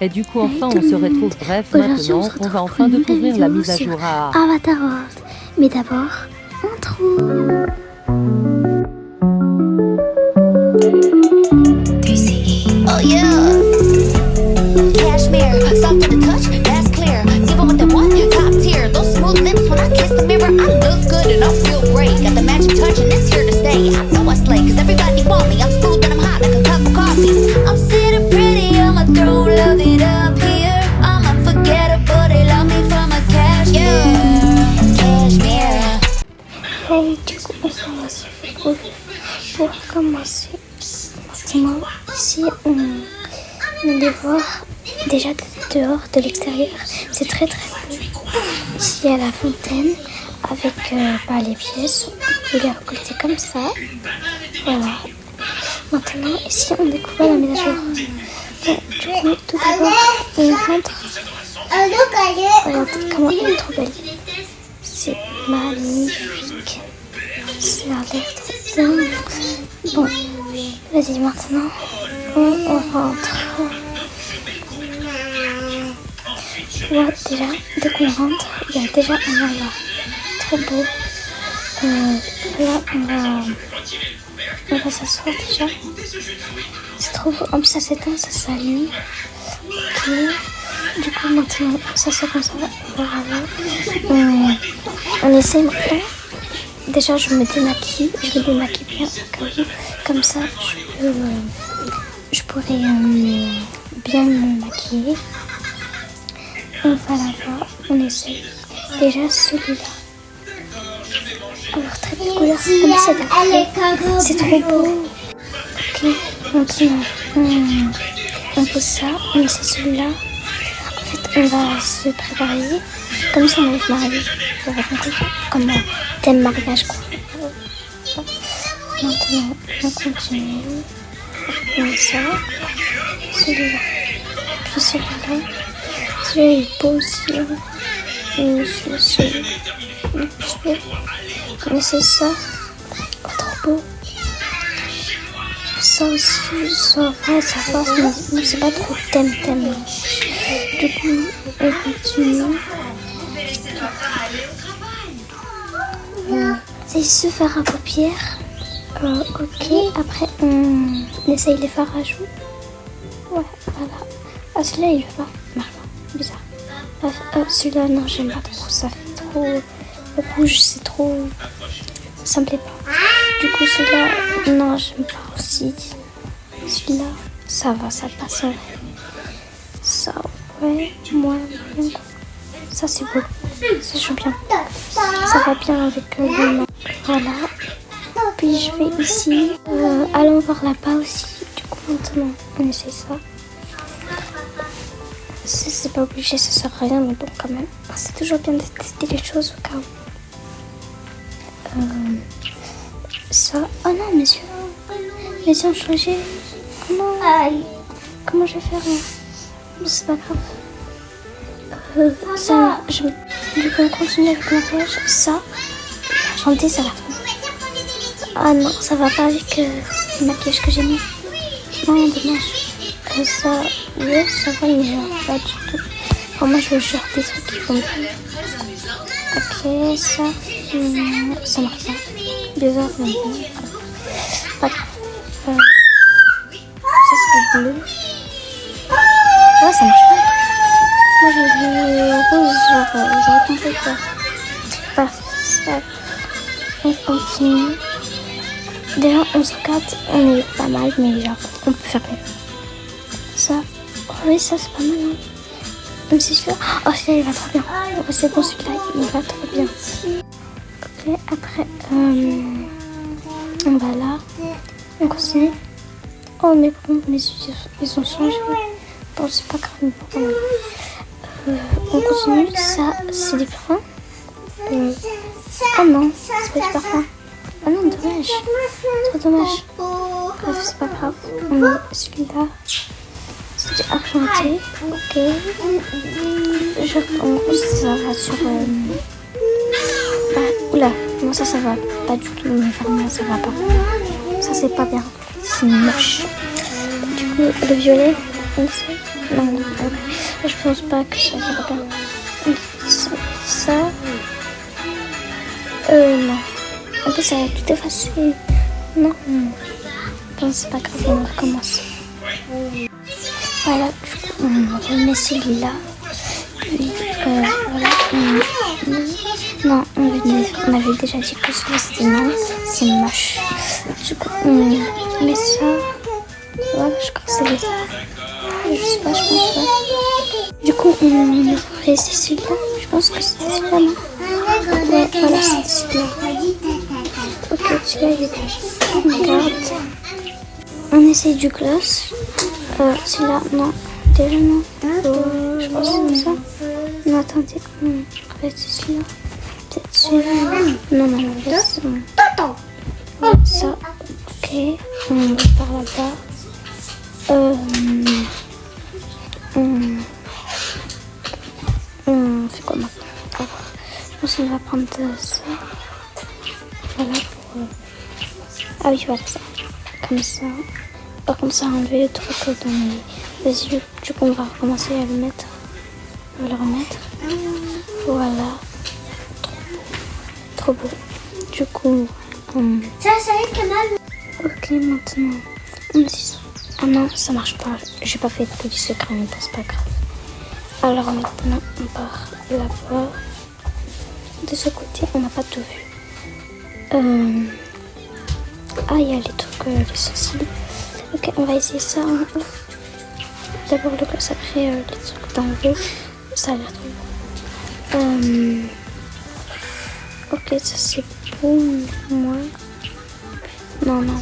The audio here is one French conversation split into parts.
Et du coup, enfin, on se retrouve. Bref, maintenant, on va enfin découvrir la mise à jour à Avatar World. Mais d'abord, on trouve. Oh yeah, cashmere, soft to the touch, that's clear. Give 'em what they want, top tier. Those smooth lips when I kiss the mirror, I look good and I feel great. Got the magic touch and it's here to stay. I know I slay, cause everybody want me. I'm smooth and I'm hot like a cup of coffee. I'm sitting pretty, I'ma throw love it up here. I'm unforgettable, they love me from a cashmere, cashmere. Et du coup, on commence pour commencer. Maintenant, ici, on allait voir déjà dehors, de l'extérieur. C'est très très beau. Ici, il y a la fontaine avec les pièces. On peut les récolter comme ça. Voilà. Maintenant, ici, on découvre la mise à jour. Bon, du coup, tout d'abord, on rentre. Regardez comment elle est trop belle. C'est magnifique. Ça a l'air trop bien. Bon, vas-y maintenant, on rentre. Ouais, déjà, dès qu'on rentre, il y a déjà un endroit trop beau. Là, on va s'asseoir déjà. C'est trop beau. En plus, ça s'éteint, ça s'allume. Ok. Du coup, maintenant, ça c'est comme ça. Voilà. On essaie maintenant. Déjà, je me démaquille bien au cas où. Comme ça, je pourrais bien me maquiller. On va là-bas, on essaie. Déjà, celui-là. Alors, très belle couleur. On essaie d'après. C'est trop beau. Ok, maintenant, on pose ça. On essaie celui-là. En fait, on va se préparer. Comme ça, on va se marier. Vous avez compris? Comme thème mariage, quoi. Maintenant, on continue. On met ça. Celui-là. Puis celui-là. Celui-là est beau aussi. Et celui-là. On essaie ça. Oh, trop beau. Ça aussi, ça va, ça passe. Mais c'est pas trop thème. Du coup, on continue. C'est se faire à paupières. Ok, après on essaye les fards à joues. Ouais, voilà. Ah, celui-là il veut pas. Marche pas, bizarre. Bref, celui-là non, j'aime pas trop. Ça fait trop rouge, c'est trop. Ça me plaît pas. Du coup, celui-là, non, j'aime pas aussi. Celui-là, ça va, ça passe. Ça, ouais, moi, ça c'est beau. Ça joue bien. Ça va bien avec le nom. Voilà. Puis je vais ici. Allons voir là-bas aussi. Du coup, maintenant, on essaie ça. C'est pas obligé, ça sert à rien, mais bon, quand même. C'est toujours bien de tester les choses au cas où. Ça. Oh non, mes yeux ont changé. Comment je vais faire là? C'est pas grave. Ça, du coup, on continue avec le maquillage. Ça, chanter, ça va trop. Ah non, ça va pas avec le maquillage que j'ai mis. Non, dommage. Ça, ouais, ça va, mais pas du tout. Enfin, moi, je veux genre des trucs qui font bien. Ok, ça marche pas. Bizarre, mais pas grave. Ça, c'est le bleu. Ouais, ça marche pas. Moi j'ai vu rose, genre, j'aurais compris quoi. Bref, c'est pas grave. On continue. Déjà, on se regarde, on est pas mal, mais genre, on peut faire mieux. Ça, oh oui, ça c'est pas mal, hein. Même si celui-là, oh celui-là il va trop bien. Oh, c'est bon, celui-là il va trop bien. Ok, après, on va là. On continue. Oh, mais bon, mes yeux, ils ont changé. Bon, c'est pas grave, mais bon, on continue, ça c'est du parfum. Ah non, c'est pas du parfum. Ah non, dommage. Trop dommage. Bref, c'est pas grave. On met celui-là. C'est du argenté. Ok. En gros, ça va sur. Ah, oula, non, ça va pas du tout. Mais vraiment, ça va pas. Ça, c'est pas bien. C'est moche. Du coup, le violet, on sait. Non, je pense pas que ça ira bien. Ça. Non. En plus, ça va tout effacer. Non. Bon, c'est pas grave, on recommence. Voilà, on remet celui-là. Puis, voilà. Non, on avait déjà dit que celui-là c'était non, c'est moche. Du coup, on met ça. Voilà, je crois que c'est ça. Je sais pas, je pense pas. Du coup, on fait celui-là. Je pense que c'est celui-là, non? Ouais, voilà, c'est celui-là. Ok, celui-là, il est bon. On regarde. On essaye du gloss. Celui-là, non. Déjà, non. Je pense que c'est ça. Non, attendez. En fait, c'est celui-là. Peut-être celui-là. Non, non, c'est bon. Ça, ok. On va par là-bas. On fait quoi maintenant? Je pense qu'on va prendre ça. Voilà pour... Ah oui, voilà ça. Comme ça. Par contre, ça a enlevé le truc dans les yeux. Du coup, on va recommencer à le mettre. On va le remettre. Voilà. Trop beau. Du coup, Ça y est, canal. ok, maintenant, on dit ça. Ah non, ça marche pas. J'ai pas fait de petit secret, mais c'est pas grave. Alors maintenant, on part là-bas. De ce côté, on n'a pas tout vu. Ah, il y a les trucs, les sourcils. Ok, on va essayer ça. D'abord le gloss, après les trucs d'en haut. Ça a l'air trop beau. Ok, ça c'est pour moi. Non, non.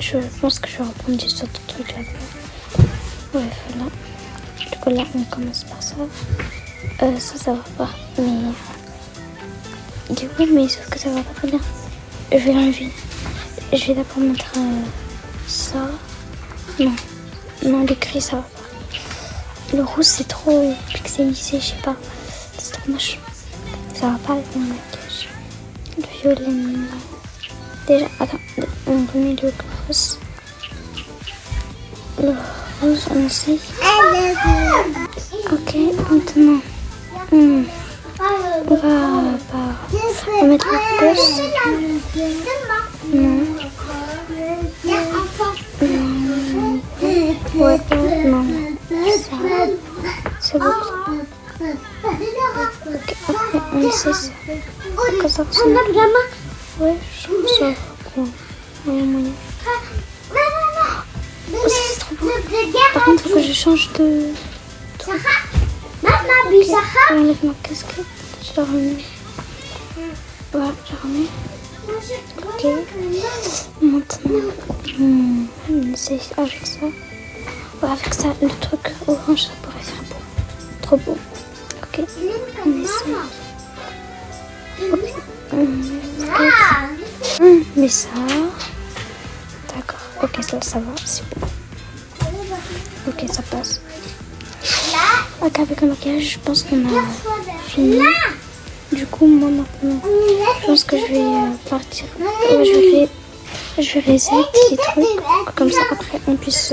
Je pense que je vais reprendre juste autre truc là-bas. Ouais, voilà. Du coup, là, on commence par ça. Ça va pas. Mais... Du coup, mais sauf que ça va pas très bien. Je vais l'enlever. Je vais d'abord mettre ça. Non. Non, le gris, ça va pas. Le rouge, c'est trop pixelisé, je sais pas. C'est trop moche. Ça va pas avec mon maquillage. Le violet, non. Déjà, attends, on remet le gloss. Le rose, on essaye. Ok, maintenant, on va mettre le gloss. Non. Ouais, non. C'est bon. Ok, après, on essaie ça. Que ça ressemble. Ouais, je trouve ça bon. Moyen. Oh, ça c'est trop beau. Par contre, il faut que je change de... Okay. Je enlève ma casquette. Je la remets. Voilà, je la remets. Ok. Maintenant, on essaye avec ça. Ouais, avec ça, le truc orange, ça pourrait faire beau. Trop beau. Ok. On essaye. Ok. Mais ça... D'accord. Ok, ça va, c'est bon. Ok, ça passe. Ok, avec le maquillage, je pense qu'on a fini. Du coup, moi maintenant, je pense que je vais partir. Ouais, je vais reset les trucs. Comme ça, après, on puisse...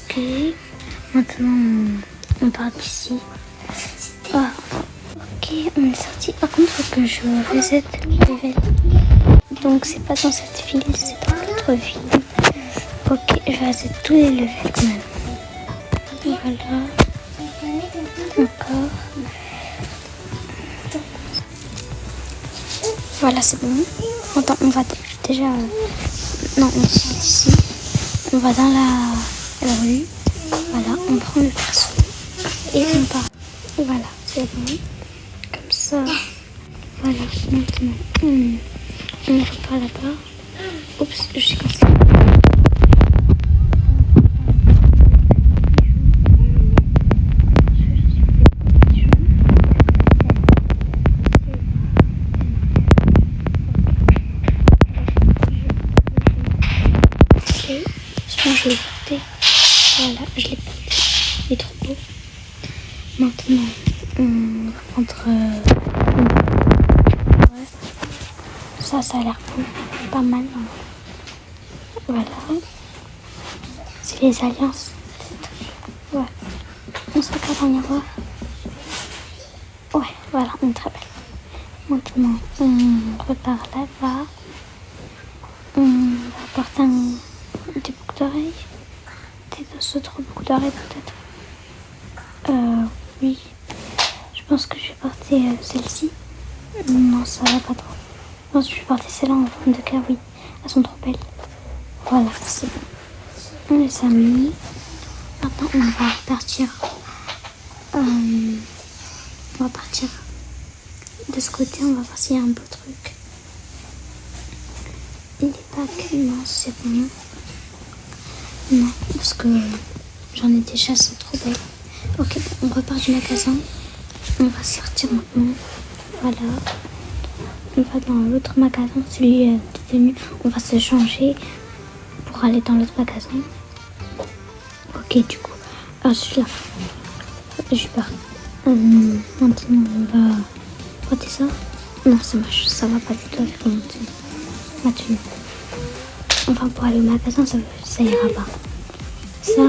Ok. Maintenant, on part d'ici. Ah. Ok, on est sorti. Par contre, il faut que je reset les levels. Donc, c'est pas dans cette file, c'est dans l'autre file. Ok, je vais reset tous les levels quand même. Voilà. Encore. Voilà, c'est bon. Attends, on va déjà... Non, on sort d'ici. On va dans la rue. Voilà, on prend le perso. Et on part. Voilà, c'est bon. Comme ça. Voilà, maintenant. On repart là-bas. Oups, je suis cassée. Je l'ai porté. Voilà, je l'ai porté. Il est trop beau. Maintenant, on va prendre... Ouais. Ça a l'air bon. Pas mal. Voilà. C'est les alliances. se regarde dans le miroir. Ouais, voilà, on est très belle. Maintenant, on repart là-bas. On va porter des boucles d'oreilles. Des autres boucles d'oreilles peut-être. Oui. Je pense que je vais porter celle-ci. Non, ça va pas trop. Je pense que je vais porter celle-là en forme de cœur, oui. Elles sont trop belles. Voilà, c'est bon. On les a mis. Maintenant, on va partir. On va partir de ce côté. On va voir s'il y a un beau truc. Il n'est pas que... Non, c'est bon. Non, parce que j'en ai déjà, elles sont trop belles. Ok, on repart du magasin. On va sortir maintenant. Voilà. On va dans l'autre magasin, celui de tenue. On va se changer pour aller dans l'autre magasin. Ok, du coup. Ah, celui-là. Je pars. Maintenant, on va porter ça. Non, c'est moche. Ça va pas du tout avec ma tenue. Enfin, pour aller au magasin, ça ira pas. Ça,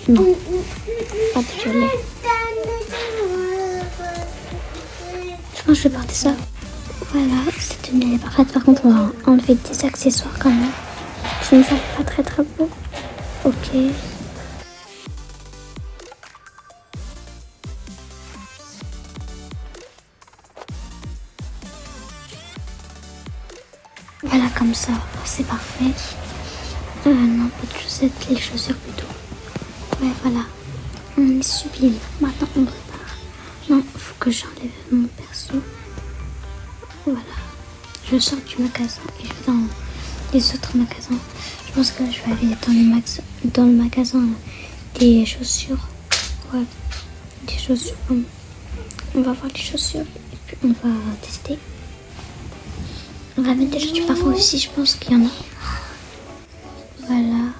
non. Pas de violet. Je pense que je vais porter ça. Voilà, cette tenue elle est parfaite. Par contre, on va enlever des accessoires quand même. Sinon, ça fait pas très très beau. Ok. Voilà, comme ça, c'est parfait. Non, pas de chaussettes, les chaussures plutôt. Ouais, voilà. On est sublime. Maintenant, on repart. Non, il faut que j'enlève mon perso. Voilà. Je sors du magasin et je vais dans les autres magasins. Je pense que je vais aller dans le magasin des chaussures. Ouais, des chaussures. On va voir les chaussures et puis on va tester. On va mettre déjà du parfum aussi, je pense qu'il y en a. Voilà.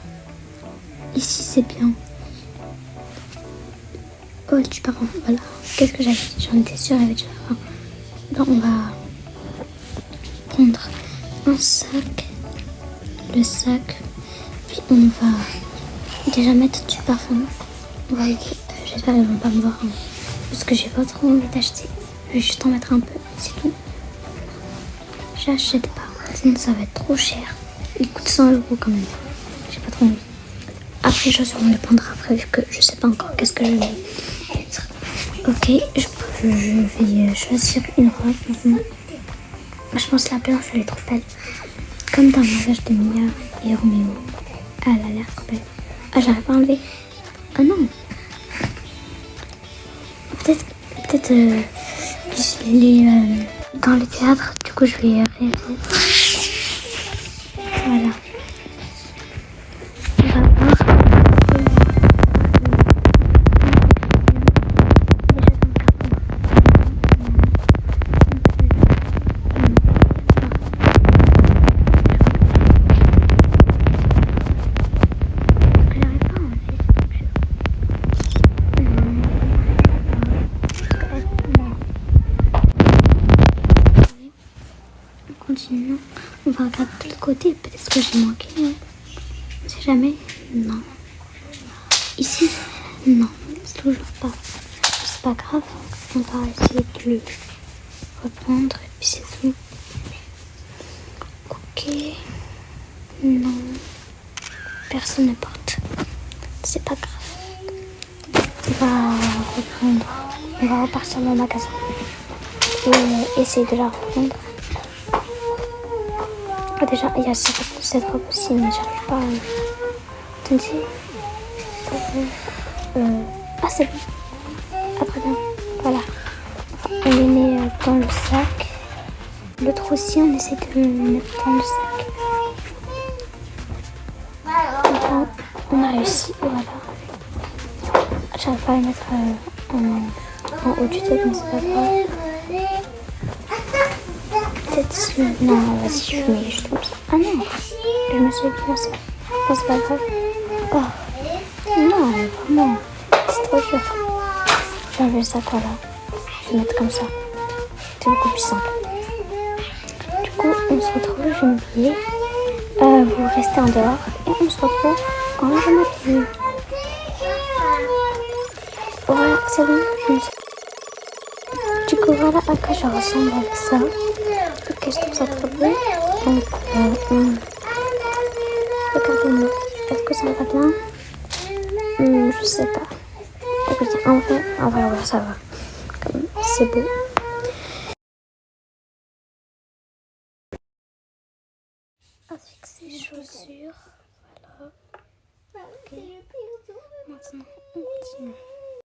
Ici, c'est bien. Oh, du parfum, voilà. Qu'est-ce que j'avais dit? J'en étais sûre, il y avait du parfum. Donc, on va prendre un sac. Le sac. Puis, on va déjà mettre du parfum. Ouais, j'espère qu'ils vont pas me voir. Hein, parce que j'ai pas trop envie d'acheter. Je vais juste en mettre un peu, c'est tout. J'achète pas, sinon ça va être trop cher. Il coûte 100 € quand même. J'ai pas trop envie. Après, les chaussures, on les prendra après, vu que je sais pas encore qu'est-ce que je vais mettre. Ok, je vais choisir une robe maintenant. Moi, je pense que la blanche, elle est trop belle. Comme dans le mariage de Mia et Roméo. Elle a l'air trop belle. Ah, j'arrive pas à enlever. Ah non. Peut-être qu'il est dans le théâtre. Du coup, je vais réaliser. Voilà. On va voir. Continuons. On va regarder de l'autre côté. Peut-être que j'ai manqué. On sait jamais. Non. Ici, non. C'est toujours pas. C'est pas grave. On va essayer de le reprendre. Et puis c'est tout. Ok. Non. Personne ne porte. C'est pas grave. On va reprendre. On va repartir dans le magasin. Et essayer de la reprendre. Déjà, il y a cette robe aussi, mais j'arrive pas à... Attendez. Ah, c'est bon. Après, bien. Voilà. On les met dans le sac. L'autre aussi, on essaie de le mettre dans le sac. Enfin, on a réussi. Voilà. J'arrive pas à les mettre en haut du tête, mais c'est pas grave. Peut-être si... Non, vas-y, je mets juste comme ça. Ah non, je me suis bien ça. Non, c'est pas grave. Oh, non, vraiment, c'est trop dur. J'ai enlevé le sac, voilà. Je vais mettre comme ça. C'est beaucoup plus simple. Du coup, on se retrouve, je vais m'habiller. Vous restez en dehors et on se retrouve quand je m'habille. Voilà, C'est bon, je me suis... Du coup, voilà à quoi je ressemble avec ça. Ok, je trouve ça trop beau. Donc, regardez-moi. Est-ce que ça va bien? Je sais pas. Écoutez, en vrai, ouais, ça va. C'est beau. Avec ses chaussures. Voilà. Ok. Maintenant, on continue.